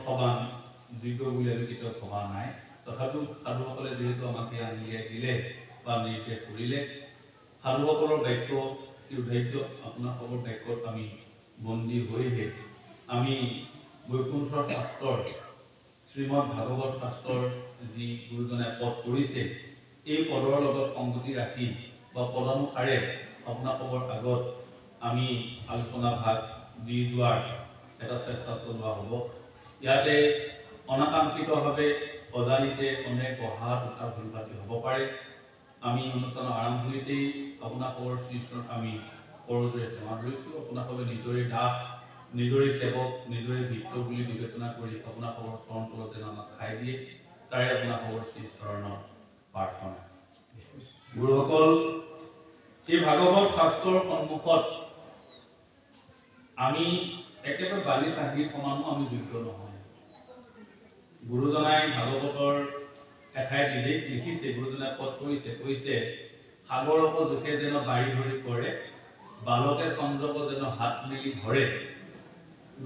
অৰ্থবান যোগ্য বুলি আমি কেতিয়াও ভবা নাই। তথাপিও সাধুসকলে যিহেতু আমাক আনিয়াই দিলে বা নিৰ্দেশ কৰিলে, সাধুসকলৰ বাক্য উদাহ্য আপোনালোকৰ বাক্যত আমি বন্দী হৈহে আমি বৈকুণ্ঠৰ শাস্ত্ৰৰ শ্ৰীমদ ভাগৱত শাস্ত্ৰৰ যি গুৰুজনাই পদ কৰিছে এই পদৰ লগত সংগতি ৰাখি বা পদানুসাৰে আপোনালোকৰ আগত আমি আলোচনা ভাগ দি যোৱাৰ এটা চেষ্টা চলোৱা হ'ব। ইয়াতে অনাকাংক্ষিতভাৱে অজানিতে অনেক পঢ়া তথা ভুল ভ্ৰান্তি হ'ব পাৰে। আমি অনুষ্ঠানৰ আৰম্ভণিতেই আপোনালোকৰ শ্ৰীচৰণত আমি কৰদৰে সেৱা ধৰিছোঁ। আপোনালোকে নিজৰে দাস, নিজৰে সেৱক, নিজৰে ভৃত্য বুলি বিবেচনা কৰি আপোনালোকৰ চৰণ তলত যেন আমাক খাই দিয়ে, তাৰে আপোনালোকৰ শ্ৰীচৰণত প্ৰাৰ্থনা। গুৰুসকল, এই ভাগৱত শাস্ত্ৰৰ সন্মুখত আমি একেবাৰে বালি চাহিৰ সমানো আমি যোগ্য নহয়। গুৰুজনাই ভাগৱতৰ এঠাইত নিজেই লিখিছে, গুৰুজনাই পদ কৈছে সাগৰক জোখে যেন বাৰী ধৰি কৰে, বালকে চন্দ্ৰক যেন হাত মেলি ধৰে,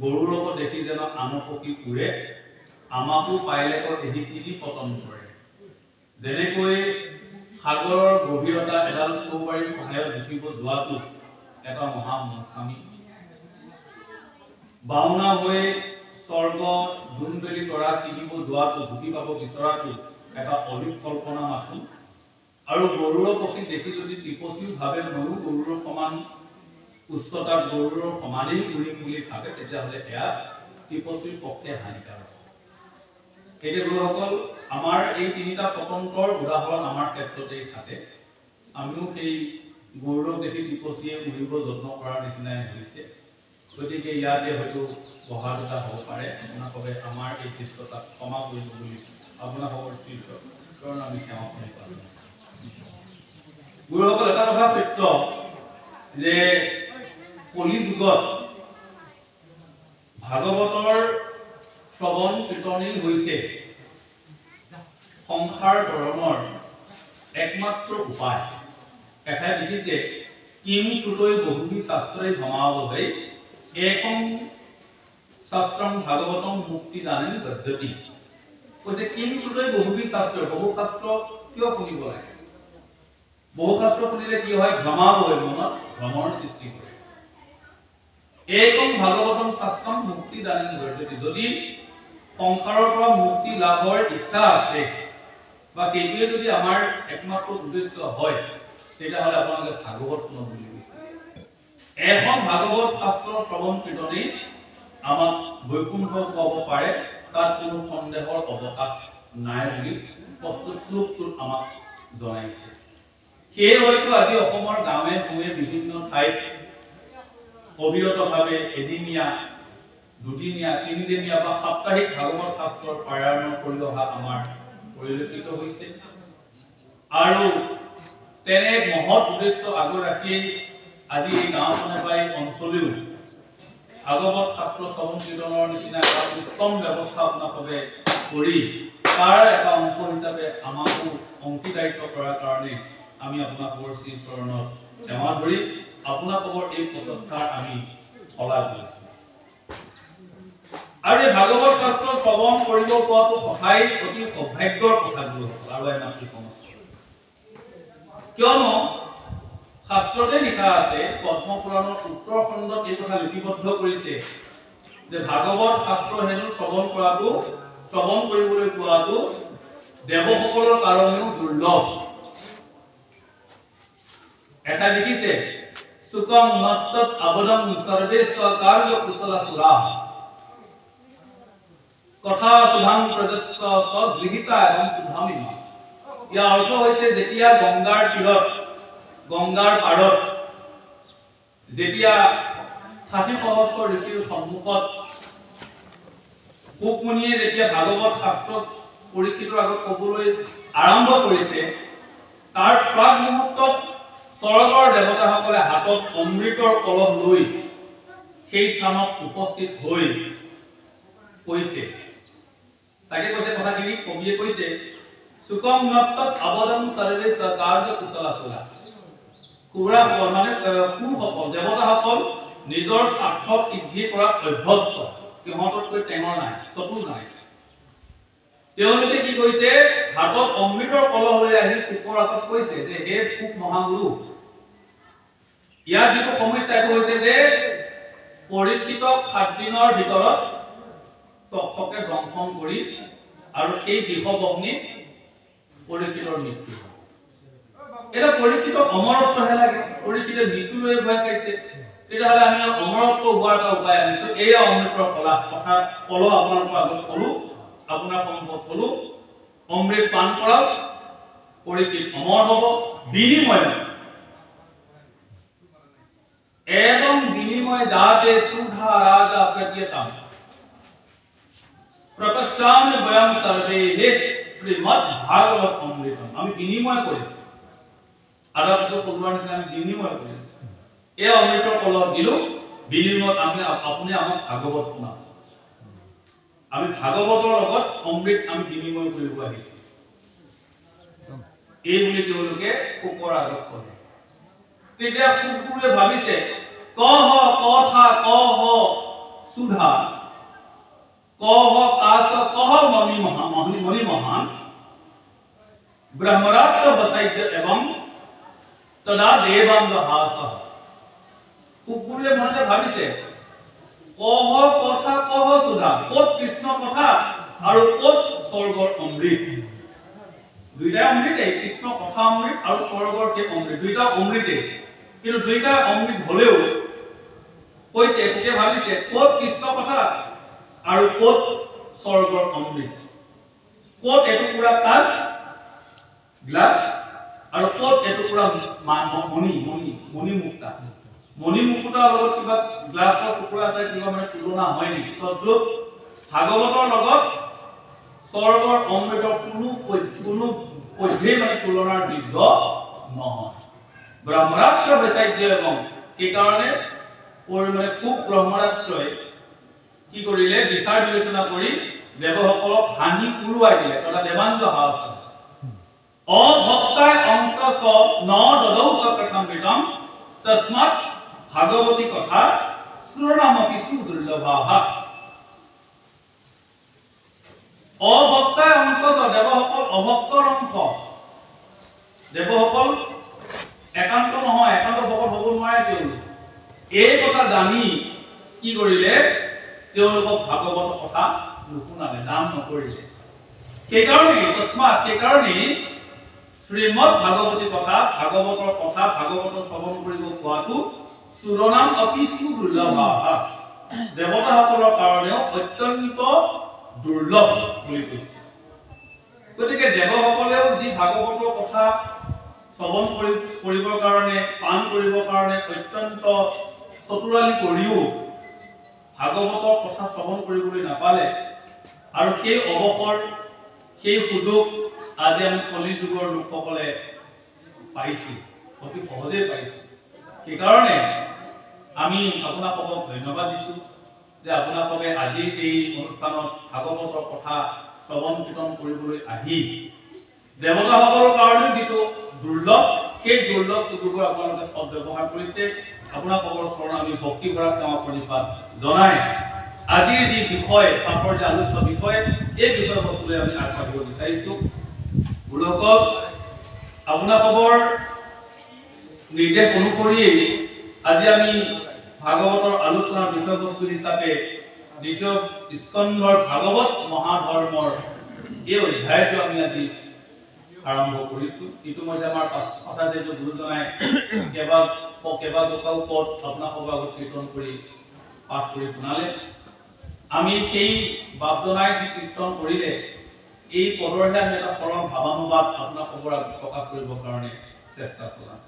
গৰুৰক দেখি যেন আন পক্ষী উৰে, আমাকো পাইলেক এহি তিলি পতন কৰে। যেনেকৈ সাগৰৰ গভীৰতা এডাল চৌবাৰীৰ সহায়ত জুখিব যোৱাটো এটা মহা মূৰ্খামি, বাওনা হৈ স্বৰ্গ জোনবেলি তৰা ছিঙিব যোৱাটো, ঢুকি পাব বিচৰাটো এটা অলিক কল্পনা মাথো। আৰু গৰুৰ পক্ষী দেখি যদি টিপচীও ভাবে ময়ো গৰুৰ সমান উচ্চতাত গৰুৰ সমানেই উৰিম বুলি ভাবে, তেতিয়াহ'লে এয়া টিপচীৰ পক্ষে হানিকাৰক। এতিয়া গুৰুসকল, আমাৰ এই তিনিটা পতন্তৰ উদাহৰণ আমাৰ ক্ষেত্ৰতেই থাকে। আমিও সেই গৌৰৱ দেখি টিপচীয়ে উৰিব যত্ন কৰাৰ নিচিনাই হৈছে। গতিকে ইয়াতে হয়তো বহা দুটা হ'ব পাৰে। আপোনালোকে আমাৰ এই দৃষ্টতাক ক্ষমা কৰিব বুলি আপোনালোকৰ শ্ৰীচৰণ আমি সেৱা কৰি পাৰোঁ। গুৰুসকল, এটা কথা সত্য যে কলি যুগত ভাগৱতৰ শ্ৰৱণ কীৰ্তনেই হৈছে সংসাৰ ধৰণৰ একমাত্ৰ উপায়। এঠাইত লিখিছে কিম শ্ৰুতৈ বহুবি শাস্ত্ৰই ভমাৱহৈ একং শাস্ত্ৰং ভাগৱতং মুক্তি দানেন গজ্জতি। কৈছে কিম শ্ৰুতৈ বহুবি শাস্ত্ৰ, বহু শাস্ত্ৰ কিয় শুনিব লাগে? বহু শাস্ত্ৰ শুনিলে কি হয়? ভ্ৰমাৱহৈ, মনত ভ্ৰমৰ সৃষ্টি কৰে। একং ভাগৱতং শাস্ত্ৰং মুক্তি দানেন গজ্জতি। যদি সংসাৰৰ পৰা মুক্তি লাভৰ ইচ্ছা আছে বা সেইটোৱে যদি আমাৰ একমাত্ৰ উদ্দেশ্য হয়, তেতিয়াহ'লে আপোনালোকে ভাগৱত শুনক বুলি কৈছে। এখন ভাগৱত শাস্ত্ৰ শ্ৰৱণ কীৰ্তনেই আমাক বৈকুণ্ঠ পাব পাৰে, তাত কোনো সন্দেহৰ অৱকাশ নাই বুলি প্ৰস্তুত শ্লোকটোত আমাক জনাইছে। সেয়ে হয়তো আজি অসমৰ গাঁৱে ভূঞে বিভিন্ন ঠাইত অবিৰতভাৱে এদিনীয়া, দুদিনীয়া, তিনিদিনীয়া বা সাপ্তাহিক ভাগৱত শাস্ত্ৰৰ পাৰায়ণ কৰি অহা আমাৰ পৰিলক্ষিত হৈছে। আৰু তেনে মহৎ উদ্দেশ্য আগত ৰাখি আজি এই গাঁওখনে বা এই অঞ্চলেও ভাগৱত শাস্ত্ৰ শ্ৰৱণ কীৰ্তনৰ নিচিনা এটা উত্তম ব্যৱস্থা আপোনালোকে কৰি তাৰ এটা অংশ হিচাপে আমাকো অংশীদাৰিত্ব কৰাৰ কাৰণে আমি আপোনালোকৰ শ্ৰীচৰণত সেৱা ধৰি আপোনালোকৰ এই প্ৰচেষ্টাৰ আমি শলাগ লৈছোঁ। আৰু এই ভাগৱত শাস্ত্ৰ শ্ৰৱণ কৰিব পৰাটো সহায় অতি সৌভাগ্যৰ কথা গুৰুসকল। আৰু এমাত্ৰ সমস্যা, কিয়নো শাস্ত্ৰতে লিখা আছে, পদ্মপুৰাণৰ উত্তৰ খণ্ডত এই কথা লিপিবদ্ধ কৰিছে যে ভাগৱত শাস্ত্ৰ হেনো শ্ৰৱণ কৰিবলৈ পোৱাটো দেৱসকলৰ কাৰণেও দুৰ্লভ। এটা লিখিছে সুকম মত্তত আবদম সৰ্বেশ্ব কাৰ্য কুশলা সুৰা কথা সুধাং প্ৰজস্ব সগৃহীতা এবং সুধামিমা। ইয়াৰ অৰ্থ হৈছে যেতিয়া গংগাৰ তীৰত, গংগাৰ পাৰত যেতিয়া 60 সহস্ৰ ঋষিৰ সন্মুখত কুকমুনিয়ে যেতিয়া ভাগৱত শাস্ত্ৰ পৰীক্ষিতৰ আগত ক'বলৈ আৰম্ভ কৰিছে, তাৰ প্ৰাক মুহূৰ্তত স্বৰ্গৰ দেৱতাসকলে হাতত অমৃতৰ কলহ লৈ সেই স্থানত উপস্থিত হৈ কৈছে, তাকে কৈছে কথাখিনি কবিয়ে কৈছে সুকম নত্তত আবদম সৰ্বেশ কাৰ্য কুশলা সুৰা। মানে কোনসকল দেৱতাসকল নিজৰ স্বাৰ্থ সিদ্ধি কৰাত অভ্যস্ত, সিহঁততকৈ টেঙৰ নাই, চতুৰ নাই। তেওঁলোকে কি কৰিছে, হাতত অমৃতৰ কলহ লৈ আহি পোকৰ আগত কৈছে যে হে পোক মহাগুৰু, ইয়াৰ যিটো সমস্যা এইটো হৈছে যে পৰীক্ষিতক 7 দিনৰ ভিতৰত তক্ষকে দংশন কৰি আৰু সেই বিষব অগ্নিত পৰীক্ষিতৰ মৃত্যু। এটা পৰীক্ষিতক অমৰত্বহে লাগে, পৰীক্ষিতে মৃত্যু লৈ ভয় খাইছে, তেতিয়াহ'লে আমি অমৰত্ব হোৱাৰ এটা উপায় আনিছো। এয়া অমৃতৰ কলা কথা কলহ আপোনালোকৰ আগত কলো, আপোনাৰ সন্মুখত কলো, অমৃত পান কৰাওক, পৰীক্ষিত অমৰ হ'ব। বিনিময় এবং বিনিময় যাতে সুধা রাজা প্রত্যেতাম প্রকাশ্যামি বয়ম সর্বে হে শ্রীমৎ ভাগবত অমৃতম। আমি বিনিময় করি, আধা বছর পূর্বার নিচিনা আমি বিনিময় করি, এই অমৃতৰ কলহ দিলো, বিনিময়ত আপুনি আমাক ভাগৱত শুনাব। আমি ভাগৱতৰ লগত অমৃত আমি বিনিময় কৰিব আহিছো, এই বুলি তেওঁলোকে পোকৰ আগত কলে। তেতিয়া পোকবোৰে ভাবিছে কহ কথা কহ সুধা কহ কাশ কহ মণি মহান ব্রহ্মরাত্র বসাইত এবং তদা দেবাঙ্গ হাস। পোকবোৰে মনতে ভাবিছে কহ কথা কহ সুধা, ক'ত কৃষ্ণ কথা আৰু ক'ত স্বৰ্গৰ অমৃত। দুইটা অমৃতে, কৃষ্ণ কথা অমৃত আৰু স্বৰ্গৰ সেই অমৃত, দুইটা অমৃতে। কিন্তু দুইটা অমৃত হলেও কৈছে, তেতিয়া ভাবিছে ক'ত কৃষ্ণ কথা আৰু ক'ত স্বৰ্গৰ অমৃত, ক'ত এটুকুৰা কাঁচ গ্লাস আৰু ক'ত এটুকুৰা মণি মুক্তা। মণি মুকুতাৰ লগত কিবা গ্লাছৰ টুকুৰা এটা কিবা মানে তুলনা হয় নেকি? তদ্ৰূপ ভাগৱতৰ লগত স্বৰ্গৰ অমৃতৰ কোনো পধ্যেই মানে তুলনাৰ যোগ্য নহয়। ব্ৰহ্মৰাত্ৰ বেচাইজ্য এবং সেইকাৰণে মানে পোক ব্ৰহ্মৰাত্ৰই কি কৰিলে, বিচাৰ বিবেচনা কৰি দেৱসকলক হানি উৰুৱাই দিলে, তথা দেৱাঞ্জ হাস। অভক্তায় অংশ সব ন দদৌ সকথামৃতম তস্মাৎ ভাগৱতী কথা শ্ৰুণামপি সুদুৰ্লভা। অভক্তায় অংশ সব, দেৱসকল অভক্তৰ অংশ, দেৱসকল একান্ত নহয়, একান্ত ভকত হ'ব নোৱাৰে তেওঁলোক। এই কথা জানি কি কৰিলে, তেওঁলোকক ভাগৱত কথা নুশুনালে, নাম নকৰিলে। সেইকাৰণে শ্ৰীমদ ভাগৱতী কথা, ভাগৱতৰ কথা, ভাগৱতৰ শ্ৰৱণ কৰিব পোৱাটো সুৰনাম অতি সুদুৰ্লভা, দেৱতাসকলৰ কাৰণেও অত্যন্ত দুৰ্লভ বুলি কৈছে। গতিকে দেৱসকলেও যি ভাগৱতৰ কথা শ্ৰৱণ কৰিবৰ কাৰণে, পান কৰিবৰ কাৰণে অত্যন্ত চতুৰালি কৰিও ভাগৱতৰ কথা শ্ৰৱণ কৰিবলৈ নাপালে, আৰু সেই অৱসৰ, সেই সুযোগ আজি আমি কলি যুগৰ লোকসকলে পাইছো, অতি সহজে পাইছো। সেইকাৰণে আমি আপোনালোকক ধন্যবাদ দিছো যে আপোনালোকে আজি এই অনুষ্ঠানত ভাগৱতৰ কথা শ্ৰৱণ কীৰ্তন কৰিবলৈ আহি দেৱতাসকলৰ কাৰণে যিটো দুৰ্লভ, সেই দুৰ্লভ সুযোগৰ আপোনালোকে সদ্ব্যৱহাৰ কৰিছে। আপোনালোকৰ চৰণ আমি ভক্তি ভৰা সেৱা প্ৰণিপাত জনাই আজিৰ যি বিষয়, পাঠৰ যে আলোচ্য বিষয়, এই বিষয়বস্তুলৈ আমি আগবাঢ়িব বিচাৰিছো। গুৰুসকল, আপোনালোকৰ নিৰ্দেশ অনুসৰি আজি আমি ভাগৱতৰ আলোচনাৰ বিষয়বস্তু হিচাপে দ্বিতীয় স্কন্ধৰ ভাগৱত মহাধৰ্মৰ এই অধ্যায়টো আমি আজি আৰম্ভ কৰিছো। ইতিমধ্যে আমাৰ আচাৰ্য গুৰুজনাই কেইবাটাও পদ আপোনালোকৰ আগত কীৰ্তন কৰি পাঠ কৰি শুনালে। আমি সেই বাপজনাই যি কীৰ্তন কৰিলে, এই পদৰহে আমি এটা সৰল ভাৱানুবাদ আপোনালোকৰ আগত প্ৰকাশ কৰিবৰ কাৰণে চেষ্টা চলাম।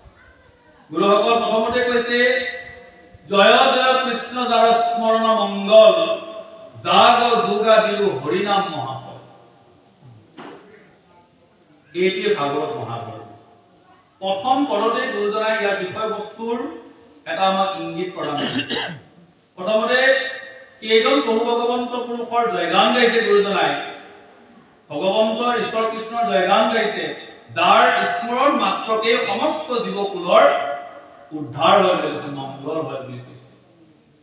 গুৰুসকল প্ৰথমতে কৈছে জয় জয় কৃষ্ণ যাৰ স্মৰণ মংগল, জাগ যোগা দিলো হৰিনাম মহাফল। এইটোৱে ভাগৱত মহাধৰ্ম। প্ৰথম পদতে গুৰুজনাই ইয়াৰ বিষয়বস্তুৰ এটা আমাক ইংগিত প্ৰদান কৰিছে। প্ৰথমতে কেইজন প্ৰভু ভগৱন্ত পুৰুষৰ জয়গান গাইছে গুৰুজনাই, ভগৱন্ত ঈশ্বৰ কৃষ্ণৰ জয়গান গাইছে, যাৰ স্মৰণ মাত্ৰকে সমস্ত জীৱকুলৰ উদ্ধাৰ হৈ গৈছে, মংগল হয় বুলি কৈছে।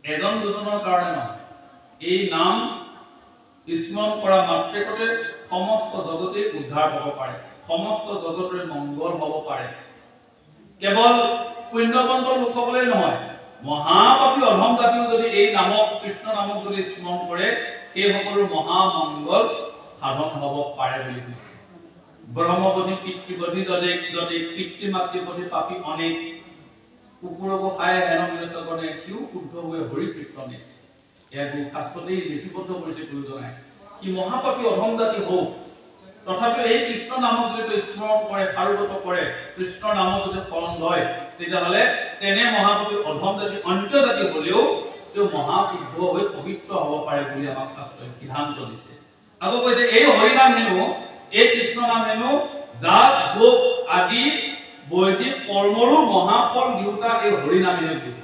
এজন দুজনৰ কাৰণে নহয়, এই নাম স্মৰণ কৰা মাত্ৰকতে সমস্ত জগতে উদ্ধাৰ হ'ব পাৰে, সমস্ত জগতৰে মংগল হ'ব পাৰে। কেৱল পুণ্যৱন্ত লোকসকলে নহয়, মহাপাপী অধম জাতিও যদি এই নামক কৃষ্ণ নামক যদি স্মৰণ কৰে, সেই সকলো মহামংগল সাধন হ'ব পাৰে বুলি কৈছে। ব্ৰহ্মবধি পিতৃবধি যদি পিতৃ মাতৃবধি পাপী অনেক, কুকুৰকো খাই হেন মিলচকনে কিয় শুদ্ধ হৈ হৰি কীৰ্তনে। এয়া শাস্ত্ৰতেই লিপিবদ্ধ কৰিছে গুৰুজনাই। কি মহাপাপী অধম জাতি হওক, তথাপিও এই কৃষ্ণ নামক যদি স্মৰণ কৰে, সাৰোগত কৰে, কৃষ্ণ নামক যদি শৰণ লয়, তেতিয়াহ'লে তেনে মহাপাপী অধম জাতি অন্ত জাতি হ'লেও তেওঁ মহাশুদ্ধ হৈ পবিত্ৰ হ'ব পাৰে বুলি আমাক শাস্ত্ৰই সিদ্ধান্ত দিছে। আকৌ কৈছে এই হৰিনাম হেনো, এই কৃষ্ণ নাম হেনো জাপ যোগ আদি বৈদিক কৰ্মৰো মহাফল দিওঁতা এই হৰিনামেহে কৈছে।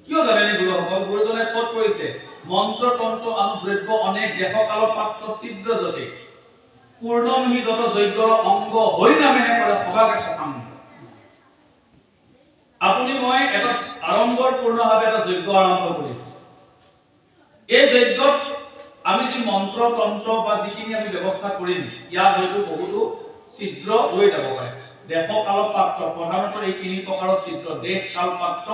কিয় জানেনে গুৰুসকল? গুৰুজনে ক'ত কৈছে? মন্ত্ৰ তন্ত্ৰ আৰু দ্ৰব্য অনেক দেশ কালৰ পাত্ৰ ছিদ্ৰ যতে পূৰ্ণমিহি যত যজ্ঞৰ অংগ হৰিনামেহে কৰে সবাকে সকাম। আপুনি মই এটা আড়ম্বৰপূৰ্ণভাৱে এটা যজ্ঞ আৰম্ভ কৰিছো। এই যজ্ঞত আমি যি মন্ত্ৰ তন্ত্ৰ বা যিখিনি আমি ব্যৱস্থা কৰিম, ইয়াত হয়তো বহুতো ছিদ্ৰ হৈ যাব পাৰে। দেশ কাল পাত্ৰ প্ৰধানতঃ এই তিনি প্ৰকাৰৰ ছিদ্ৰ, দেশ কাল পাত্ৰ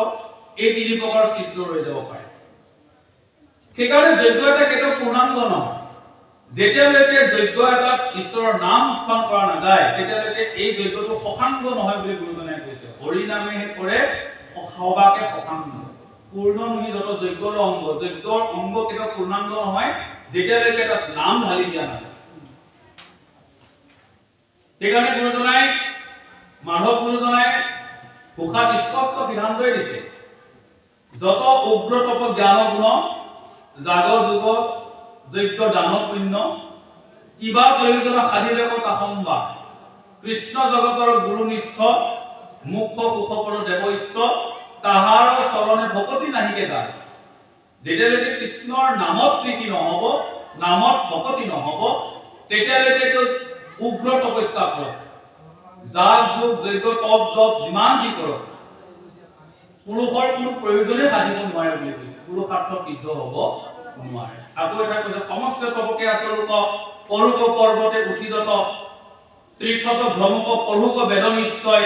এই তিনি প্ৰকাৰৰ ছিদ্ৰ হৈ যাব পাৰে। সেইকাৰণে যজ্ঞ এটা কেতিয়াও পূৰ্ণাংগ নহয়। যেতিয়ালৈকে যজ্ঞ এটাত ঈশ্বৰৰ নাম উচ্চাৰণ কৰা নাযায়, তেতিয়ালৈকে এই যজ্ঞটো সকাংগ নহয় বুলি গুৰুজনাই কৈছে। হৰি নামেহে কৰে সবাকে সকাংগ। পূৰ্ণমিহি যত যজ্ঞৰ অংগ, যজ্ঞৰ অংগ কেতিয়াও পূৰ্ণাংগ নহয় যেতিয়ালৈকে তাত নাম ঢালি দিয়া নাযায়। সেইকাৰণে গুৰুজনাই, মাধৱ গুৰুজনাই ঘোষাত স্পষ্ট সিদ্ধান্তই দিছে, যত উগ্ৰ তপ জ্ঞান গুণ জাগ যুগ যজ্ঞ দান পুণ্য কিবা প্ৰয়োজন সাধিলেক তাসম্বা কৃষ্ণ জগতৰ গুৰুনিষ্ঠ মুখ্য সুখপৰ দেৱইষ্ট তাহাৰ চৰণে ভকতি নাহিকে যায়। যেতিয়ালৈকে কৃষ্ণৰ নামত প্ৰীতি নহব, নামত ভকতি নহব, তেতিয়ালৈকে উগ্ৰ তপস্যা কৰক, যাগ যোগ যজ্ঞ তপ জপ যিমান যি কৰক, পুৰুষৰ কোনো প্ৰয়োজনে সাধিব নোৱাৰে বুলি কৈছে। পুৰুষাৰ্থ সিদ্ধ হব নোৱাৰে। আকৌ এটা কৈছে সমস্ত তপকে আচৰূপ পৰুক পৰ্বতে উঠি যত তীৰ্থত ভ্ৰমুক পঢ়ুক বেদ নিশ্চয়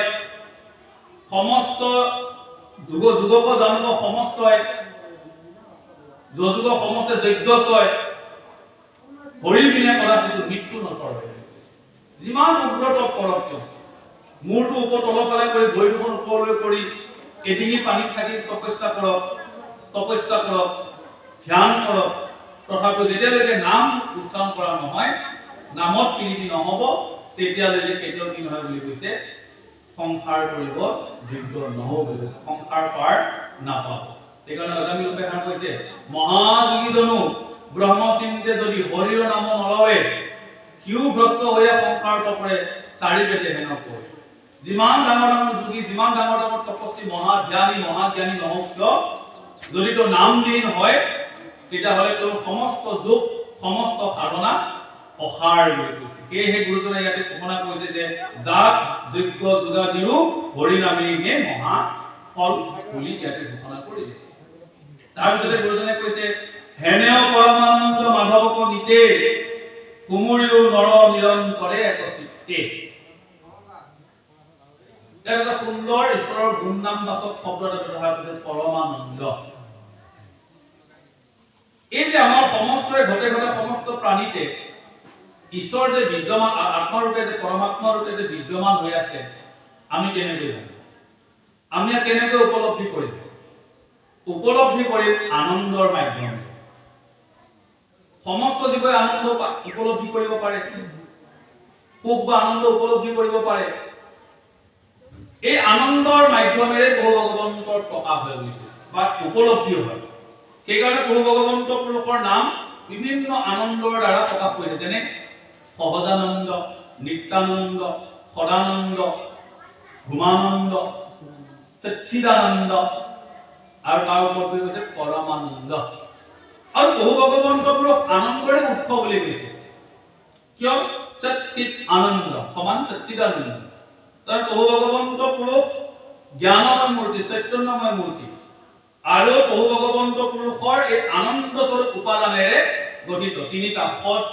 সমস্ত যুগক জানুক সমস্তই যুগ সমস্ত যজ্ঞচয় হৰি বিনে কদাচিত মৃত্যু নতৰে। যিমান উগ্ৰ তপ কৰক কিয়, মূৰটো ওপৰত তলফালে কৰি ভৰি দুখন ওপৰলৈ কৰি এডিঙি পানীত থাকি তপস্যা কৰক, ধ্যান কৰক, তথাপিও যেতিয়ালৈকে নাম উচ্চাৰণ কৰা নহয়, নামত প্ৰীতি নহব, তেতিয়ালৈকে কেতিয়াও কি নহয় বুলি কৈছে, সংসাৰ কৰিব যোগ্য নহব বুলি কৈছে, সংসাৰ পাৰ নাপাব। সেইকাৰণে আগামী লোকে এখন কৈছে, মহাযোগীজনো ব্ৰহ্মচিন্তে যদি হৰিৰ নাম নলৱে, সিও ভ্ৰষ্ট হৈ সংসাৰ তপৰে চাৰি পেটে হেন পৰে। যিমান ডাঙৰ ডাঙৰ যোগী, যিমান ডাঙৰ ডাঙৰ তপস্বী, মহাজ্ঞানী নহওক কিয়, যদি তো নামবিহীন হয়, তেতিয়াহ'লে তেওঁৰ সমস্ত যোগ সমস্ত সাধনা অসাৰ বুলি কৈছে। সেয়েহে গুৰুজনে ইয়াতে ঘোষণা কৰিছে যে যাক যজ্ঞ যোগাদিও হৰিনামেহে মহা ফল বুলি ইয়াতে ঘোষণা কৰিলে। তাৰপিছতে গুৰুজনে কৈছে, হেনেও পৰমানন্দ মাধৱক নিতে কুমুৰিও নৰ নিৰন্তৰে এক চিত্তে। এটা সুন্দৰ ঈশ্বৰৰ গুণ নাম বাচক শব্দ এটা ব্যৱহাৰ কৰিছে, পৰমানন্দ। এই যে আমাৰ সমস্তৰে ঘটে ঘটে সমস্ত প্ৰাণীতে ঈশ্বৰ যে বিদ্যমান, আত্মাৰূপে যে পৰমাত্মা ৰূপে যে বিদ্যমান হৈ আছে, আমি কেনেকৈ জানো? আমি কেনেকৈ উপলব্ধি কৰিম? উপলব্ধি কৰিম আনন্দৰ মাধ্যমে। সমস্ত জীৱই আনন্দ উপলব্ধি কৰিব পাৰে, সুখ বা আনন্দ উপলব্ধি কৰিব পাৰে। এই আনন্দৰ মাধ্যমেৰে প্ৰভু ভগৱন্তৰ প্ৰকাশ হয় বুলি কৈছে, বা উপলব্ধি হয়। সেইকাৰণে প্ৰভু ভগৱন্ত পুৰুষৰ নাম বিভিন্ন আনন্দৰ দ্বাৰা প্ৰকাশ কৰিছে, যেনে সহজানন্দ, নিত্যানন্দ, সদানন্দ, ঘুমানন্দ, সচ্চিদানন্দ, আৰু তাৰ ওপৰত কৈছে পৰমানন্দ। আৰু প্ৰভু ভগৱন্ত পুৰুষ আনন্দৰে উৎস বুলি কৈছে। কিয়? সচ্চিদ আনন্দ সমান সচ্চিদানন্দ। তাৰ প্ৰভু ভগৱন্ত পুৰুষ জ্ঞানময় মূৰ্তি, চৈতন্যময় মূৰ্তি। আৰু প্ৰভু ভগৱন্ত পুৰুষৰ এই আনন্দ স্বৰূপ উপাদানেৰে গঠিত তিনিটা সৎ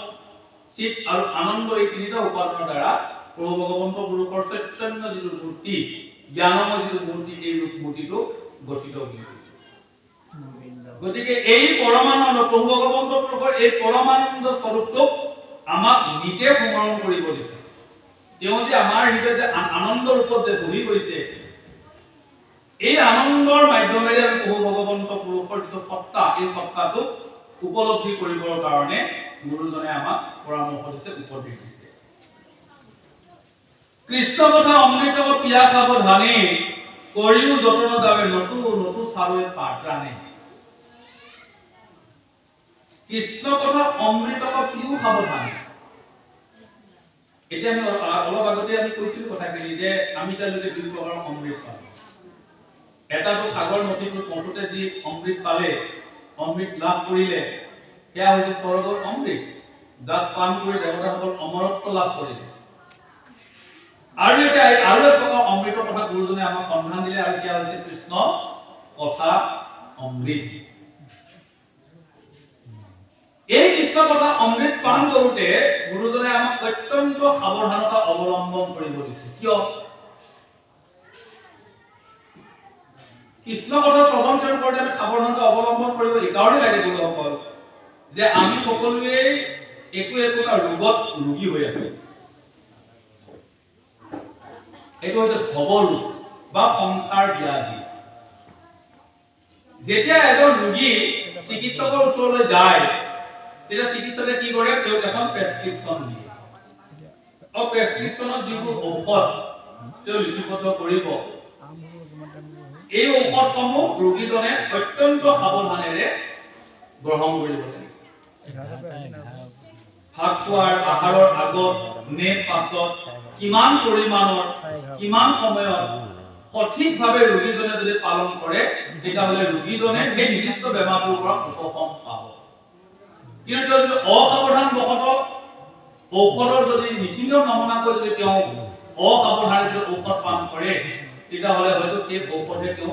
চিত আৰু আনন্দ এই তিনিটা উপাদানৰ দ্বাৰা প্ৰভু ভগৱন্ত পুৰুষৰ চৈতন্য যিটো মূৰ্তি জ্ঞানময় যিটো মূৰ্তি এই ৰূপ মূৰ্তিটো গঠিত বুলি কৈছে গতিকে এই পৰমানন্দ প্ৰভু ভগৱন্ত পুৰুষৰ এই পৰমানন্দ স্বৰূপটোক আমাক নিজে স্মৰণ কৰিব দিছে তেওঁ যে আমাৰ হৃদয়ত যে আনন্দ ৰূপত যে বহি গৈছে এই আনন্দৰ মাধ্যমেৰে আমি প্ৰভু ভগৱন্ত পুৰুষৰ যিটো সত্তা এই সত্তাটোক উপলব্ধি কৰিবৰ কাৰণে গুৰুজনে আমাক পৰামৰ্শ দিছে উপদেশ দিছে কৃষ্ণ কথা অমৃত পিয়া খাব ধানে কৰিও যতন দাবে নতু নতু সাৰুৱে পাত্ৰানে কৃষ্ণ কথা অমৃত পিও খাব ধানে এতিয়া আমি অলপ আগতে আমি কৈছিলো কথাখিনি যে আমি তেওঁলোকে দুই প্ৰকাৰৰ অমৃত পালো এটাটো সাগৰ নদীটোত মঠতে যি অমৃত পালে অমৃত লাভ কৰিলে সেয়া হৈছে স্বৰ্গৰ অমৃত যাক পান কৰি দেৱতাসকল অমৰত্ব লাভ কৰিলে আৰু এটা আৰু এক প্ৰকাৰ অমৃতৰ কথা গুৰুজনে আমাক সন্ধান দিলে আৰু সেয়া হৈছে কৃষ্ণ কথা অমৃত এই কৃষ্ণ কথা অমৃত পান কৰোতে গুৰুজনে আমাক অত্যন্ত সাৱধানতা অৱলম্বন কৰিব দিছে কিয় কৃষ্ণ কথা শ্ৰৱণ কৰোঁতে আমি সাৱধানতা অৱলম্বন কৰিব এইকাৰণে লাগে গুৰুসকল যে আমি সকলোৱে একো একোটা ৰোগত ৰোগী হৈ আছো এইটো হৈছে ভৱ ৰোগ বা সংসাৰ ব্যাধি যেতিয়া এজন ৰোগী চিকিৎসকৰ ওচৰলৈ যায় তেতিয়া চিকিৎসকে কি কৰে তেওঁ এখন প্ৰেছক্ৰিপচন দিয়ে আৰু প্ৰেছক্ৰিপচনত যিবোৰ ঔষধ তেওঁ লিপিবদ্ধ কৰিব এই ঔষধসমূহ ৰোগীজনে অত্যন্ত সাৱধানেৰে গ্ৰহণ কৰিব লাগে ভাত খোৱাৰ আহাৰৰ আগত নে পাছত কিমান পৰিমাণৰ কিমান সময়ত সঠিকভাৱে ৰোগীজনে যদি পালন কৰে তেতিয়াহ'লে ৰোগীজনে সেই নিৰ্দিষ্ট বেমাৰটোৰ পৰা উপশম পাব কিন্তু যদি অসাৱধান বশতঃ ঔষধৰ যদি নীতি নিয়ম নমনাকৈ যদি তেওঁ অসাৱধানে যদি ঔষধ পান কৰে তেতিয়াহ'লে হয়তো সেই ঔষধে তেওঁ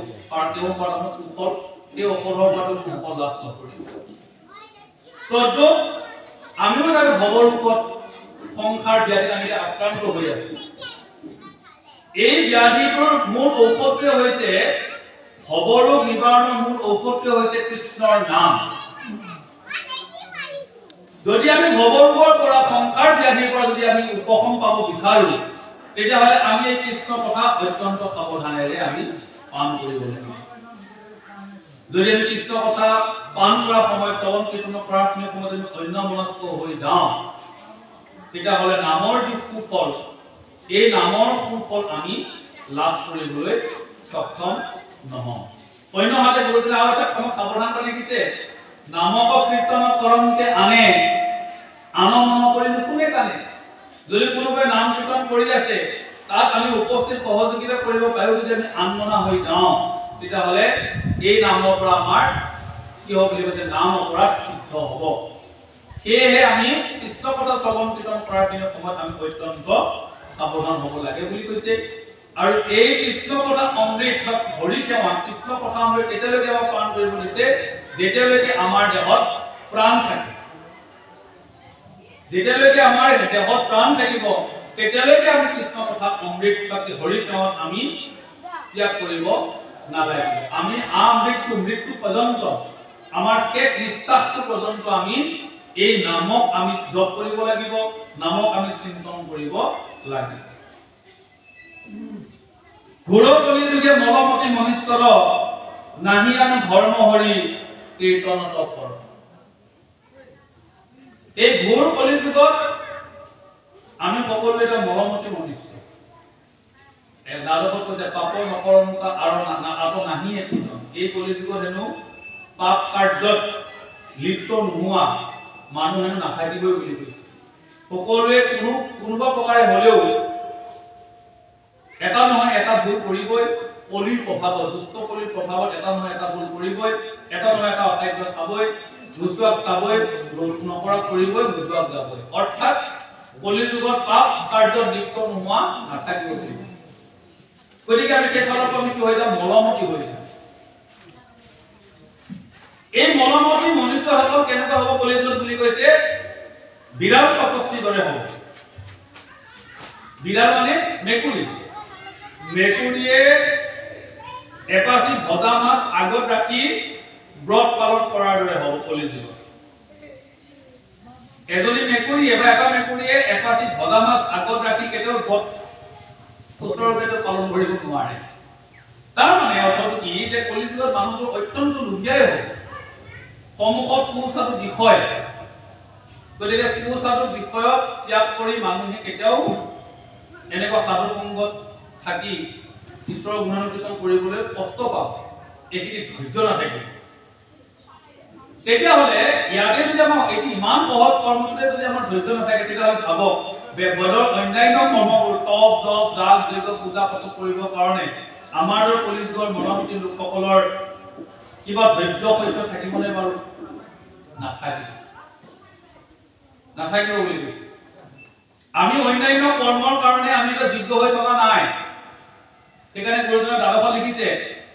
সুফল সেই ঔষধৰ পৰা সুফল লাভ নকৰিব তদ্ৰুপ আমিও তাকে ভৱৰূপত সংসাৰ ব্যাধিত আমি আক্ৰান্ত হৈ আছো এই ব্যাধিটোৰ মূল ঔষধটোৱে হৈছে ভৱৰোগ নিবাৰণৰ মূল ঔষধটোৱে হৈছে কৃষ্ণৰ নাম যদি আমি ভৱৰোগৰ পৰা সংসাৰ ব্যাধিৰ পৰা যদি আমি উপশম পাব বিচাৰো তেতিয়াহ'লে আমি এই কৃষ্ণ কথা অত্যন্ত সাৱধানেৰে আমি পান কৰিব লাগিব যদি আমি কৃষ্ণ কথা পান কৰা সময়ত শ্ৰৱণ কীৰ্তন কৰাৰ সময়ত যদি অন্যমনস্ক হৈ যাওঁ তেতিয়াহ'লে নামৰ যি সুফল এই নামৰ সুফল আমি লাভ কৰিবলৈ সক্ষম নহওঁ অন্যহাতে গুৰুজনে আৰু এটা আমাক সাৱধান কৰি দিছে নামক কীৰ্তন কৰন্তে আনে আনমন কৰি কোনে কানে যদি কোনোবাই নাম কীৰ্তন কৰি আছে তাত আমি উপস্থিত সহযোগিতা কৰিব পাৰো যদি আমি আনমনা হৈ যাওঁ তেতিয়াহ'লে এই নামৰ পৰা আমাৰ কি হ'ব বুলি কৈছে নাম অপৰাধ সিদ্ধ হ'ব সেয়েহে আমি কৃষ্ণ কথা শ্ৰৱণ কীৰ্তন কৰাৰ সময়ত আমি অত্যন্ত সাৱধান হ'ব লাগে বুলি কৈছে আৰু এই কৃষ্ণ কথা অমৃত বা হৰি সেৱা কৃষ্ণ কথা অমৃত তেতিয়ালৈকে আমাক পান কৰিব দিছে যেতিয়ালৈকে আমাৰ দেহত প্ৰাণ থাকে যেতিয়ালৈকে আমাৰ দেহত প্ৰাণ থাকিব তেতিয়ালৈকে আমি কৃষ্ণ কথা অমৃত বা হৰি সেৱাত আমি ত্যাগ কৰিব নালাগে আমি মৃত্যু পৰ্যন্ত আমাৰ শেষ নিশ্বাসটো পৰ্যন্ত আমি এই নামক আমি জপ কৰিব লাগিব নামক আমি চিন্তন কৰিব লাগিব ঘোৰ কলিযুগে মলমতি মনুষ্যৰ নাহি আন ধৰ্ম হৰি কীৰ্তনত কৰ এই ঘোৰ কলিযুগত আমি সকলোৱে এটা মলমতি মনুষ্য নাৰদত কৈছে পাপ নকৰমতা আৰু নাহি একো এই কলিযুগত হেনো পাপ কাৰ্যত লিপ্ত নোহোৱা মানুহ হেনো নাথাকিবই বুলি কৈছে সকলোৱে কোনোবা প্ৰকাৰে হলেও এটা নহয় এটা ভুল কৰিবই কলিৰ প্ৰভাৱত দুষ্ট কলিৰ প্ৰভাৱত এটা নহয় এটা ভুল কৰিবই এটা নহয় এটা অখাদ্য খাবই দুষ্টক চাবই নকৰা কৰিবই বুজোৱাক যাবই অৰ্থাৎ কলিযুগত পাপ কাৰ্যত লিপ্ত নোহোৱা নাথাকিব বুলি কৈছে গতিকে আমি সেইফালৰ পৰা আমি কি হৈ যাম মলমতি হৈ যাম এই মলমতি মনুষ্যসকল কেনেকুৱা হ'ব কলিযুগত বুলি কৈছে বিৰাট তপস্বী দৰে হ'ব। বিৰাট মানে মেকুৰী। মেকুৰীয়ে এপাচি ভজা মাছ আগত ৰাখি ব্ৰত পালন কৰাৰ দৰে হ'ব কলিযুগত। এজনী মেকুৰীয়ে বা এটা মেকুৰীয়ে এপাচি ভজা মাছ আগত ৰাখি কেতিয়াও ব্ৰত সুচৰভাৱে পালন কৰিব নোৱাৰে। তাৰ মানে অৰ্থটো কি যে কলিযুগত মানুহবোৰ অত্যন্ত লুভিয়াই হ'ব। সন্মুখত কুসাধু বিষয়, গতিকে কুসাধু বিষয়ক ত্যাগ কৰি মানুহে কেতিয়াও এনেকুৱা সাধু সংগত থাকি ঈশ্বৰৰ গুণানুকীৰ্তন কৰিবলৈ কষ্ট পাব, এইখিনি ধৈৰ্য নাথাকে। তেতিয়াহ'লে ইয়াতে যদি আমাৰ এটি ইমান সহজ কৰ্মটোতে যদি আমাৰ ধৈৰ্য নাথাকে, তেতিয়াহ'লে ভাবক বেদৰ অন্যান্য কৰ্মবোৰ তপ জপ যাগ যজ্ঞ পূজা পাতল কৰিবৰ কাৰণে আমাৰ কলিযুগৰ মনমতি লোকসকলৰ কিবা ধৈৰ্য সহ্য থাকিবনে বাৰু? নাথাকিব বুলি কৈছে। আমি অন্যান্য কৰ্মৰ কাৰণে আমি এটা যোগ্য হৈ থকা নাই। সেইকাৰণে গুৰুজনে দ্বাদশত লিখিছে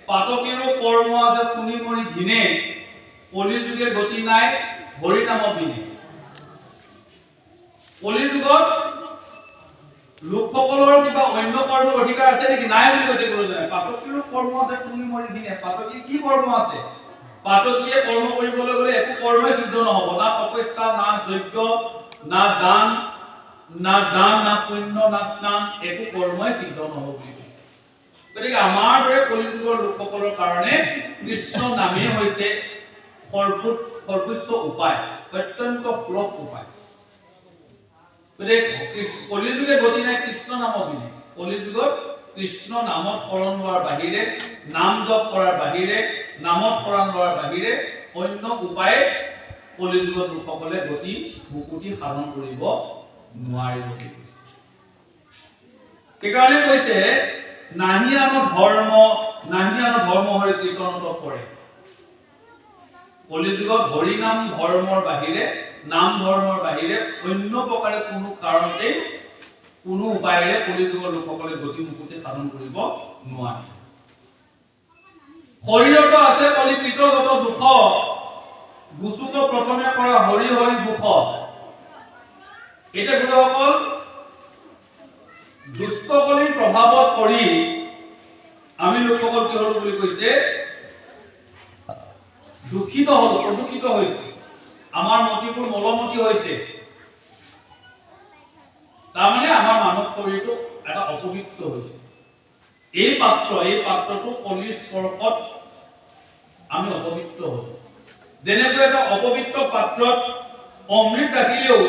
পাতকেৰো কৰ্ম আছে শুনি মৰি ঘিনে, কলিযুগে গতি নাই হৰি নাম বিনে। কলিযুগত লোকসকলৰ কিবা অন্য কৰ্মৰ অধিকাৰ আছে নেকি? নাই বুলি কৈছে গুৰুজনে। পাতকেৰো কৰ্ম আছে শুনি মৰি ঘিনে। পাতকীৰ কি কৰ্ম আছে? পাতকীয়ে কৰ্ম কৰিবলৈ গ'লে একো কৰ্মই সিদ্ধ নহ'ব। না তপস্যা, না যজ্ঞ, না দান, না পুণ্য, না স্নান, একো কৰ্মই সিদ্ধ নহ'ব বুলি কৈছে। গতিকে আমাৰ দৰে কলিযুগৰ লোকসকলৰ কাৰণে কৃষ্ণ নামেই হৈছে সৰ্বোচ্চ উপায়, অত্যন্ত সুলভ উপায়। গতিকে কলিযুগে গতি নাই কৃষ্ণ নাম বিনে। কলিযুগত কৃষ্ণ নামত শৰণ লোৱাৰ বাহিৰে, নাম জপ কৰাৰ বাহিৰে, নামত শৰণ লোৱাৰ বাহিৰে অন্য উপায়ে কলিযুগত লোকসকলে গতি মুকুতি সাধন কৰিব নোৱাৰিব বুলি কৈছে। সেইকাৰণে কৈছে নাহি আনো ধৰ্ম হৰি কীৰ্তনত কৰে। কলিযুগত হৰি নাম ধৰ্মৰ বাহিৰে, নাম ধৰ্মৰ বাহিৰে অন্য প্ৰকাৰে কোনো কাৰণতে কোনো উপায়েৰে কলিযুগৰ লোকসকলে গতি মুকুতি সাধন কৰিব নোৱাৰে। শৰীৰত আছে কলিকৃত যত দুখ, গুচুক প্ৰথমে কৰা হৰি হৰি দুখ। এতিয়া গুৰুসকল দুষ্ট কলিৰ প্ৰভাৱত পৰি আমি লোকসকল কি হল বুলি কৈছে দুখিত হল, প্ৰদূষিত হৈছে, আমাৰ মতিবোৰ মলমতি হৈছে। তাৰমানে আমাৰ মানৱ শৰীৰটো এটা অপবিত্ৰ হৈছে। এই পাত্ৰটো কলিৰ স্পৰ্শত আমি অপবিত্ৰ হল। যেনেকৈ এটা অপবিত্ৰ পাত্ৰত অমৃত ৰাখিলেও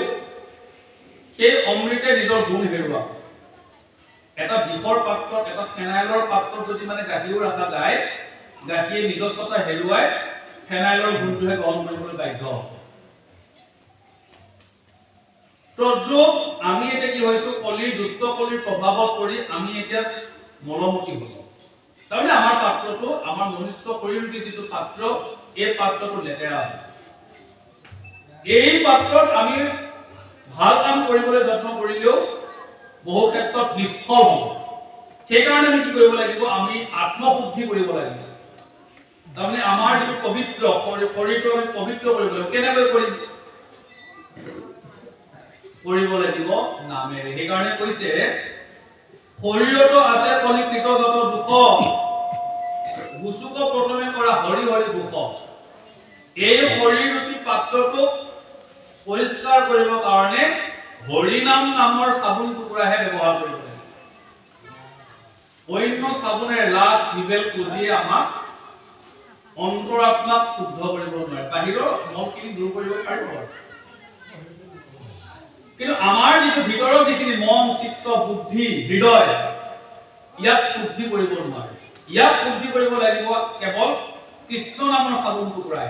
সেই অমৃতে নিজৰ গুণ হেৰুৱাব। এটা বিষৰ পাত্ৰত, এটা ফেনাইলৰ পাত্ৰত যদি মানে গাখীৰ ৰখা যায়, গাখীৰে নিজস্বতা হেৰুৱাই ফেনাইলৰ গুণটোহে গ্ৰহণ কৰিবলৈ বাধ্য হ'ব। তদ্ৰূপ আমি এতিয়া কি হৈছো, দুষ্ট কলিৰ প্ৰভাৱত পৰি আমি এতিয়া মলমতি হলো। তাৰমানে আমাৰ পাত্ৰটো, আমাৰ মনুষ্য শৰীৰৰূপী যিটো পাত্ৰ, এই পাত্ৰটো লেতেৰা হয়। এই পাত্ৰত আমি ভাল কাম কৰিবলৈ যত্ন কৰিলেও বহু ক্ষেত্ৰত নিষ্ফল হ'ব। সেইকাৰণে আমি কি কৰিব লাগিব, আমি আত্মশুদ্ধি কৰিব লাগিব। তাৰমানে আমাৰ যিটো পবিত্ৰ শৰীৰটো আমি পবিত্ৰ কৰিব লাগিব। কেনেকৈ কৰিব লাগিব? নামেৰে। সেইকাৰণে কৈছে শৰীৰত আছে কলিকৃত যত দুখ, গুচুক প্ৰথমে কৰা হৰি হৰি দুখ। এই শৰীৰৰূপী পাত্ৰটোক পৰিষ্কাৰ কৰিবৰ কাৰণে হৰিনাম নামৰ চাবোন টুকুৰাহে ব্যৱহাৰ কৰিব লাগিব। অন্য চাবোনেৰে লাজ ভিবেল পুজিয়ে আমাক অন্তৰাত্মাক শুদ্ধ কৰিব নোৱাৰে। বাহিৰৰ মনখিনি দূৰ কৰিব পাৰিব, কিন্তু আমাৰ যিটো ভিতৰৰ যিখিনি মন, চিত্ত, বুদ্ধি, হৃদয়, ইয়াক শুদ্ধি কৰিব নোৱাৰে। ইয়াক শুদ্ধি কৰিব লাগিব কেৱল কৃষ্ণ নামৰ চাবোন টুকুৰাই।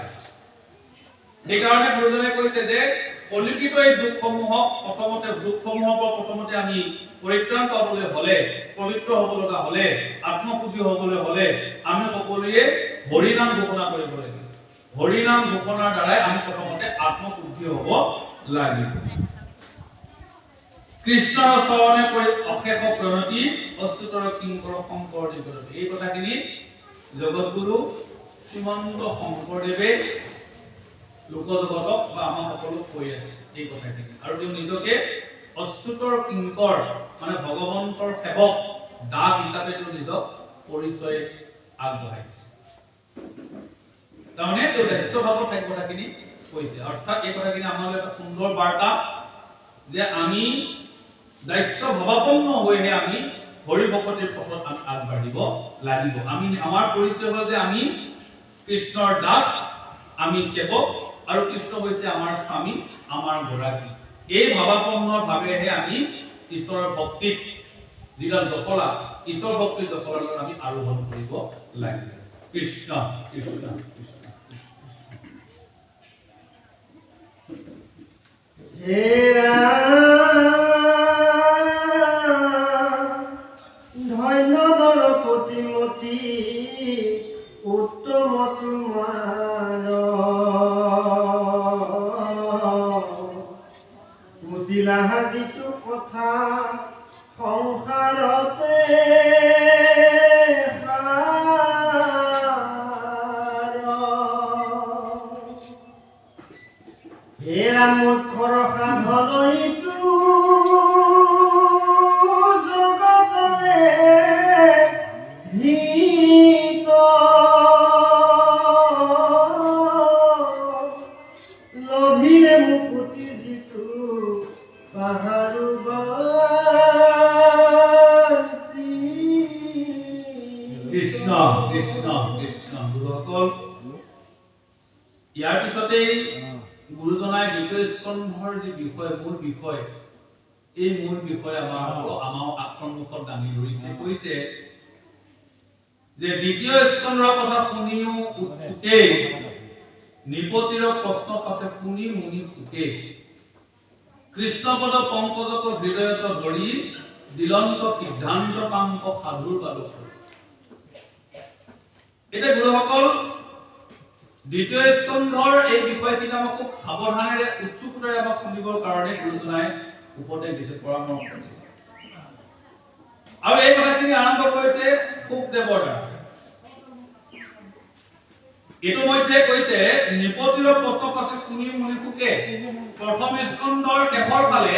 সেইকাৰণে গুৰুজনে কৈছে যে কলিকৃত এই দুখসমূহৰ পৰা প্ৰথমতে আমি পৰিত্ৰাণ পাবলৈ হলে, পবিত্ৰ হ'ব লগা হলে, আত্মশুদ্ধি হ'বলৈ হলে আমি সকলোৱে হৰিনাম ঘোষণা কৰিব লাগিব। হৰিনাম ঘোষণাৰ দ্বাৰাই আমি প্ৰথমতে আত্মশুদ্ধি হ'ব লাগিব। কৃষ্ণৰ চৰণে কৰি অশেষ প্ৰণতি, অচ্যুতৰ কিংকৰ শংকৰ জীৱনতি। এই কথাখিনি জগতগুৰু শ্ৰীমন্ত শংকৰদেৱে লোকজগতক বা আমাৰ সকলোক কৈ আছে এই কথাখিনি আৰু তেওঁ নিজকে অচ্যুতৰ কিংকৰ মানে ভগৱন্তৰ সেৱক দাস হিচাপে তেওঁ নিজক পৰিচয় আগবঢ়াইছে তাৰমানে তেওঁ দাস্যভাৱত থাকি কথাখিনি কৈছে অৰ্থাৎ এই কথাখিনি আমাৰ এটা সুন্দৰ বাৰ্তা যে আমি দাস্য ভাৱাপন্ন হৈহে আমি হৰি ভকতিৰ পথত আমি আগবাঢ়িব লাগিব আমি আমাৰ পৰিচয় হ'ল যে আমি কৃষ্ণৰ দাস আমি সেৱক আৰু কৃষ্ণ হৈছে আমাৰ স্বামী আমাৰ গৰাকী এই ভাৱাপন্ন ভাৱেহে আমি ঈশ্বৰৰ ভক্তিত যিডাল জখলা ঈশ্বৰ ভক্তিৰ জখলালৈ আমি আৰোহণ কৰিব লাগিব কৃষ্ণ কৃষ্ণ কৃষ্ণ হেৰা ধন্য দৰ প্ৰতিমতি উত্তম তোমাৰ বুজিলা যিটো কথা সংসাৰতে হেৰা মুখৰ সাধনইটো জগতৰে হিত লভিলে মুকুতি যিটো পাহাৰো কৃষ্ণ কৃষ্ণ কৃষ্ণ গুৰুসকল ইয়াৰ পিছতেই গুৰুজনাই দ্বিতীয় স্কন্ধৰ যি বিষয় মূল বিষয় এই মূল বিষয় আমাৰ সন্মুখত দাঙি ধৰিছে কৈছে যে দ্বিতীয় স্কন্ধৰ কথা শুনিও উৎসুকে নিপতিৰ প্ৰশ্ন পাছে শুনি মুনি সুখে কৃষ্ণপদ পংকজক হৃদয়ত ধৰি দিলন্ত সিদ্ধান্ত কাংক সাধুৰ বালক এতিয়া গুৰুসকল দ্বিতীয় স্কন্ধৰ এই বিষয়খিনি আমাক খুব সাৱধানেৰে উৎসুকতাৰে আমাক শুনিবৰ কাৰণে গুৰুজনাই উপদেশ দিছে পৰামৰ্শ দিছে আৰু এই কথাখিনি আৰম্ভ কৰিছে শুকদেৱৰ দ্বাৰা ইতিমধ্যে কৈছে নিপতিৰ প্ৰশ্ন পাছে শুনি মুনি সুখে প্ৰথম স্কন্ধৰ শেষৰ ফালে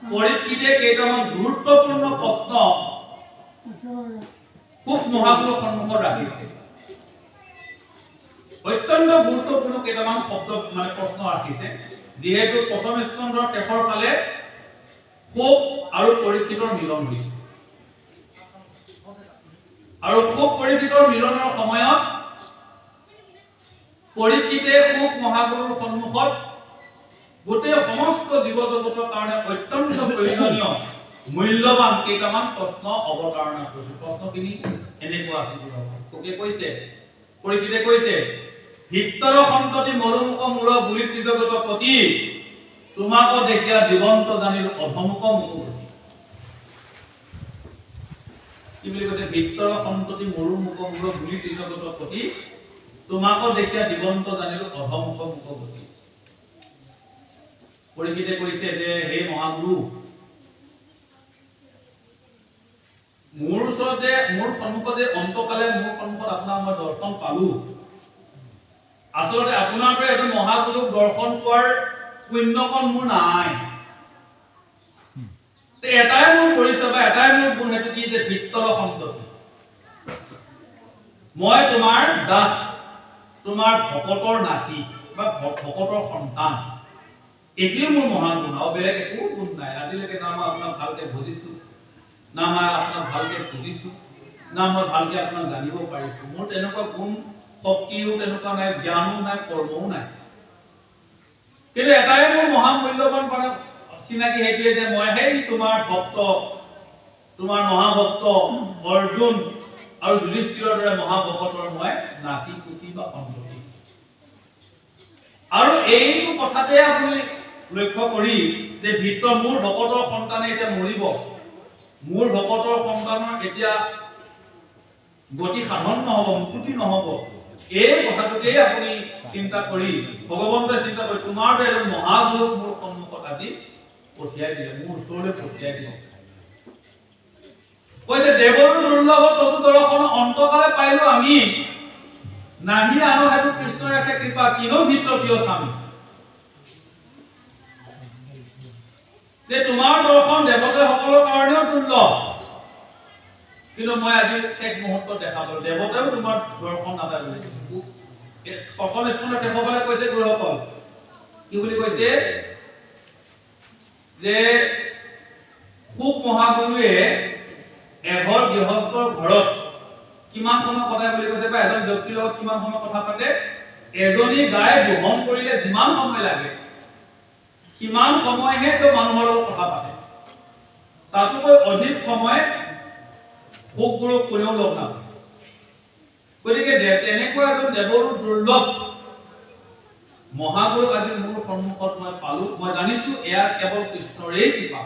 পৰীক্ষিতে কেইটামান গুৰুত্বপূৰ্ণ প্ৰশ্ন খুব মহাগুৰুৰ সন্মুখত ৰাখিছে অত্যন্ত গুৰুত্বপূৰ্ণ কেইটামান শব্দ মানে প্ৰশ্ন ৰাখিছে যিহেতু প্ৰথম স্কন্ধৰ শেষৰ ফালে খুব আৰু পৰীক্ষিতৰ মিলন হৈছে আৰু খুব পৰীক্ষিতৰ মিলনৰ সময়ত পৰীক্ষিতে খুব মহাগুৰুৰ সন্মুখত গোটেই সমস্ত জীৱ জগতৰ কাৰণে অত্যন্ত প্ৰয়োজনীয় মূল্যৱান কেইটামান প্ৰশ্ন অৱতাৰণা কৰিছে প্ৰশ্নখিনি এনেকুৱা আছিল কোকে কৈছে পৰীক্ষিতে কৈছে ভিতৰ সন্ততি মৰুমুখ মূৰ বুলি ত্ৰিজগত প্ৰতি তোমাক দেখিয়া জীৱন্ত জানিল অধমুখ মুখগতি কি বুলি কৈছে ভিতৰ সন্ততি মৰুমুখ মূৰ বুলি ত্ৰিজগত প্ৰতি তোমাক দেখিয়া জীৱন্ত জানিল অধমুখ মুখগতি পৰীক্ষিতে কৈছে যে হে মহাগুৰু মোৰ ওচৰতে মোৰ সন্মুখতে অন্তকালে মোৰ সন্মুখত আপোনাক মই দৰ্শন পালো আচলতে আপোনাৰ পৰা এজন মহাগুৰুক দৰ্শন পোৱাৰ পুণ্যকণ মোৰ নাই এটাই মোৰ পৰিচয় বা এটাই মোৰ গুণ হেতু কি যে ভিত্তৰ সন্ততি মই তোমাৰ দাস তোমাৰ ভকতৰ নাতি বা ভকতৰ সন্তান এটোৱে মোৰ মহাগুণ আৰু বেলেগ একো গুণ নাই আজিলৈকে না মই আপোনাক ভালকে বুজিছো না মই আপোনাক ভালকে বুজিছো না মই ভালকে আপোনাক জানিব পাৰিছো মোৰ তেনেকুৱা গুণ শক্তিও তেনেকুৱা নাই জ্ঞানো নাই কৰ্মও নাই কিন্তু এটাই মোৰ মহামূল্যৱান মানে চিনাকি হেতুৱে যে মই সেই তোমাৰ ভক্ত তোমাৰ মহাভক্ত অৰ্জুন আৰু যুধিষ্ঠিৰৰ দৰে মহাভক্তৰ মই নাতি পুতি বা সন্ততি আৰু এইটো কথাতে আপুনি লক্ষ্য কৰি যে ভিতৰ মোৰ ভকতৰ সন্তানে এতিয়া মৰিব মোৰ ভকতৰ সন্তানৰ এতিয়া গতি সাধন নহব মুক্তি নহব এই কথাটোকে আপুনি চিন্তা কৰি ভগৱন্তই চিন্তা কৰি তোমাৰ দৰে মহাগুৰুক মোৰ সন্মুখত আজি পঠিয়াই দিলে মোৰ ওচৰলৈ পঠিয়াই দিলে কৈছে দেৱৰ দুৰ্লভ ততু দৰ্শন অন্তকালে পাইলো আমি নাহি আনো হেতু কৃষ্ণৰ একে কৃপা কিনো ভিত্ৰ প্ৰিয় স্বামী যে তোমাৰ দৰ্শন দেৱতাসকলৰ কাৰণেও দুৰ্লভ কিন্তু মই আজি এক মুহূৰ্তত দেখা পালো দেৱতাও তোমাৰ দৰ্শন নাপায় প্ৰথম স্কন্ধৰ শেষৰফালে কৈছে গুৰুসকল কি বুলি কৈছে যে খুব মহাগুৰুৱে এঘৰ গৃহস্থৰ ঘৰত কিমান সময় কথা বুলি কৈছে বা এজন ব্যক্তিৰ লগত কিমান সময় কথা পাতে এজনী গাই দহন কৰিলে যিমান সময় লাগে কিমান সময়হে তো মানুহৰ লগত কথা পাতে তাতকৈ অধিক সময় খুব গুৰু কোনেও লগ নাপায় গতিকে তেনেকুৱা এজন দেৱৰো দুৰ্লভ মহাগুৰু আজি মোৰ সন্মুখত মই পালো মই জানিছো এয়া কেৱল কৃষ্ণৰে কৃপা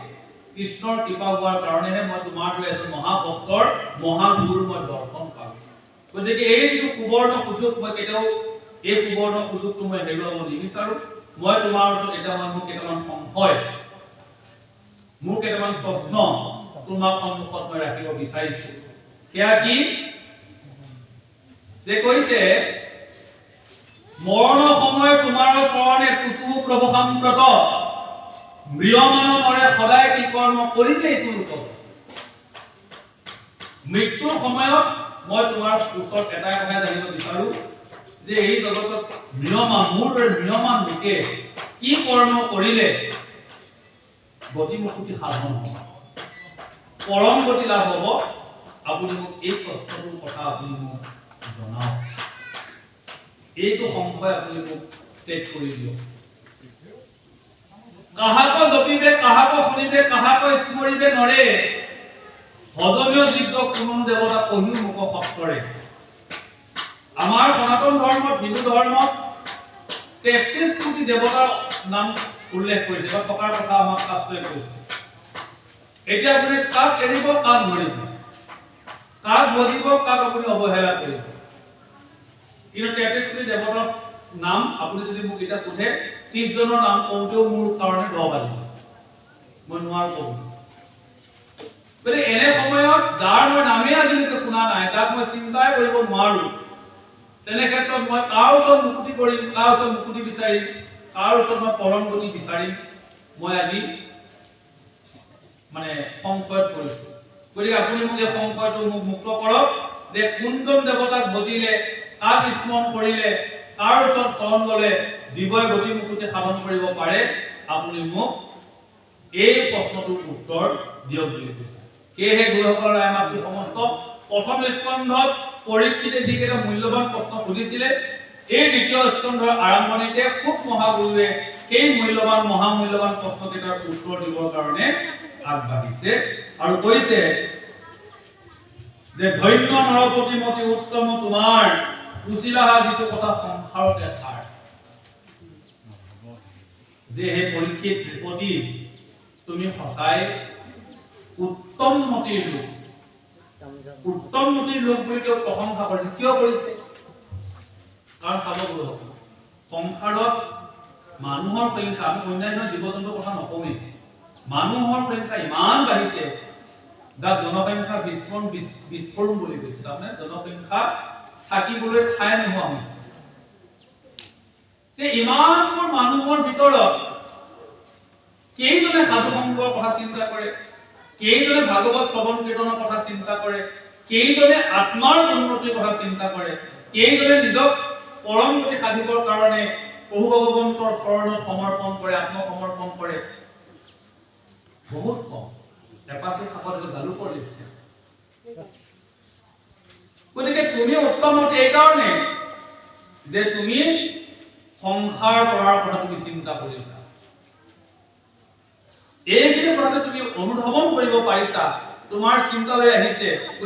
কৃষ্ণৰ কৃপা হোৱাৰ কাৰণেহে মই তোমাৰ দৰে এজন মহাভক্তৰ মহাগুৰুৰ মই দৰ্শন পালো গতিকে এই যিটো সুবৰ্ণ সুযোগ মই কেতিয়াও এই সুবৰ্ণ সুযোগটো মই হেৰুৱাব নিবিচাৰো মই তোমাৰ ওচৰত এটা মোৰ কেইটামান সংশয় মোৰ কেইটামান প্ৰশ্ন তোমাৰ সন্মুখত মই ৰাখিব বিচাৰিছো সেয়া কি যে কৈছে মৰণ সময় তোমাৰ চৰণে কুসুম প্ৰভু সম্প্ৰত মৃয়মান নৰে সদায় কি কৰ্ম কৰিতে এইটো লোক মৃত্যুৰ সময়ত মই তোমাৰ ওচৰত এটা কথা জানিব বিচাৰো যে এই জগতত মৃয়মান মোৰ মৃয়মান লোকে কি কৰ্ম কৰিলে গতি মুক্তি সাধন হ'ব পৰম গতি লাভ হ'ব আপুনি মোক এই প্ৰশ্নটোৰ কথা আপুনি মোক জনাওক এইটো সংশয় আপুনি মোক চেক কৰি দিয়ক কাহাকো জপিবে কাহাকো শুনিবে কাহাকো স্মৰিবে নৰে ভজনীয় যোগ্য কোনো দেৱতা কহিও মুখ সত্তৰে আমাৰ সনাতন ধৰ্মত হিন্দু ধৰ্মত 33 কোটি দেৱতাৰ নাম উল্লেখ কৰিছে বা থকাৰ কথা আমাক শাস্ত্ৰই কৈছে এতিয়া আপুনি কাক এৰিব কাক ধৰিব কাক ভজিব কাক আপুনি অৱহেলা কৰিব কিন্তু 33 কোটি দেৱতাৰ নাম আপুনি যদি মোক এটা সোধে 30 জনৰ নাম কওঁতেও মোৰ কাৰণে 10 বাজিব মই নোৱাৰো ক'ব গতিকে এনে সময়ত যাৰ মই নামেই আজিলৈকে শুনা নাই তাক মই চিন্তাই কৰিব নোৱাৰো তেনে ক্ষেত্ৰত মই কাৰ ওচৰত মুকুতি কৰিম কাৰ ওচৰত মুকুতি বিচাৰিম কাৰ ওচৰত মই পৰম গতি বিচাৰিম মই আজি মানে সংশয়ত পৰিছো গতিকে আপুনি মোক এই সংশয়টো মোক মুক্ত কৰক যে কোনজন দেৱতাক ভজিলে কাক স্মৰণ কৰিলে কাৰ ওচৰত শৰণ গলে জীৱই গতি মুকুতি সাধন কৰিব পাৰে আপুনি মোক এই প্ৰশ্নটোৰ উত্তৰ দিয়ক বুলি কৈছে সেয়েহে গুৰুসকলৰ আমাক সমস্ত প্ৰথম স্কন্ধত পৰীক্ষিতে যিকেইটা মূল্যৱান প্ৰশ্ন সুধিছিলে এই দ্বিতীয় স্কন্ধৰ আৰম্ভণিতে খুব মহাগুৰুৱে সেই মূল্যৱান মহামূল্যৱান প্ৰশ্নকেইটাৰ উত্তৰ দিবৰ কাৰণে আগবাঢ়িছে আৰু কৈছে যে ধন্য নৰপতিমতি উত্তম তোমাৰ কুশিলাহা যিটো কথা সংসাৰত দেখাৰ যে হে পৰীক্ষিত ত্ৰিপতি তুমি সঁচাই উত্তম মতিৰ লোক বুলি তেওঁ প্ৰশংসা কৰিছে কিয় কৰিছে কাৰণ চাব গুৰুসকল সংসাৰত মানুহৰ সংখ্যা আমি অন্যান্য জীৱ জন্তুৰ কথা নকমেই মানুহৰ সংখ্যা ইমান বাঢ়িছে যাক জনসংখ্যা বিস্ফোৰণ বুলি কৈছে তাৰমানে জনসংখ্যা থাকিবলৈ ঠাই নোহোৱা হৈছে ইমানবোৰ মানুহৰ ভিতৰত কেইজনে সাধু সংগৰ কথা চিন্তা কৰে কেইজনে ভাগৱত শ্ৰৱণ কীৰ্তনৰ কথা চিন্তা কৰে কেইজনে আত্মাৰ উন্নতিৰ কথা চিন্তা কৰে কেইজনে নিজক পৰম গতি সাধিবৰ কাৰণে প্ৰভু ভগৱন্তৰ চৰণত সমৰ্পণ কৰে আত্মসমৰ্পণ কৰে বহুত কম এপাচি খাপত জালু কৰিছে গতিকে তুমি উত্তমত এই কাৰণে যে তুমি সংসাৰ কৰাৰ কথা তুমি চিন্তা কৰিছা এইখিনি কথা তুমি অনুধাৱন কৰিব পাৰিছা তোমাৰ চিন্তালৈ আহিছে